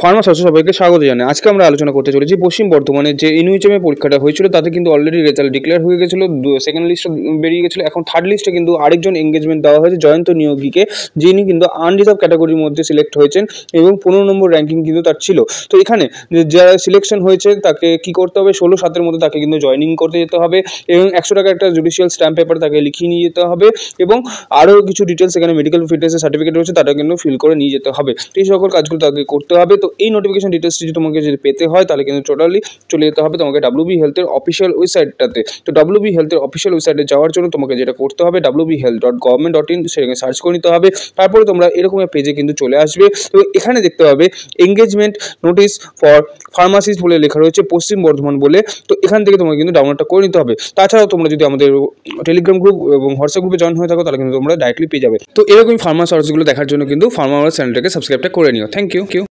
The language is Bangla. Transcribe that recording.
ফার্মা শাস্ত্র সবাইকে স্বাগত জানাই। আজকে আমরা আলোচনা করতে চলেছি পশ্চিম বর্ধমানের যে এনইউএচএম পরীক্ষাটা হয়েছিল তাতে কিন্তু অলরেডি রেজাল্ট ডিক্লেয়ার হয়ে গেছিলো, সেকেন্ড লিস্টে বেরিয়ে গেছিলো। এখন থার্ড লিস্টে কিন্তু আরেকজন এঙ্গেজমেন্ট দেওয়া হয়েছে জয়ন্ত নিয়োগীকে, যিনি কিন্তু আনরিজার্ভ ক্যাটাগরির মধ্যে সিলেক্ট হয়েছেন এবং 15 নম্বর র্যাঙ্কিং কিন্তু তার ছিল। তো এখানে যারা সিলেকশন হয়েছে তাকে কি করতে হবে, 16/7 মধ্যে তাকে কিন্তু জয়েনিং করতে যেতে হবে এবং 100 টাকা একটা জুডিশিয়াল স্ট্যাম্প পেপার তাকে লিখিয়ে নিয়ে যেতে হবে এবং আরও কিছু ডিটেলস এখানে মেডিকেল ফিটনেসের সার্টিফিকেট রয়েছে তাটা কিন্তু ফিল করে নিয়ে যেতে হবে। এই সকল কাজগুলো তাকে করতে হবে। তো এই নোটিফিকেশন ডিটেলসটি যদি তোমাকে যদি পেতে হয় তাহলে কিন্তু টোটালি চলে যেতে হবে তোমাকে WB হেলথের অফিসিয়াল ওয়েবসাইটটাতে। তো WB হেলথের অফিসিয়াল ওয়েবসাইটে যাওয়ার জন্য তোমাকে যেটা করতে হবে wbhealth.government.in সেখানে সার্চ করে নিতে হবে। তারপরে তোমরা এরকম পেজে কিন্তু চলে আসবে। তো এখানে দেখতে পাবে এঙ্গেজমেন্ট নোটিস ফর ফার্মাসিস্ট বলে লেখা রয়েছে পশ্চিম বর্ধমান বলে। তো এখান থেকে তোমাকে কিন্তু ডাউনলোডটা করে নিতে হবে। তাছাড়াও তোমরা যদি আমাদের টেলিগ্রাম গ্রুপ এবং হোয়াটসঅ্যাপ গ্রুপে জয়েন হয়ে থাকো তাহলে কিন্তু তোমরা ডাইরেক্টলি পেয়ে যাবে। তো এরকমই ফার্মা সার্চগুলো দেখার জন্য কিন্তু ফার্মা চ্যানেলটাকে সাবস্ক্রাইবটা করে নিও। Thank you.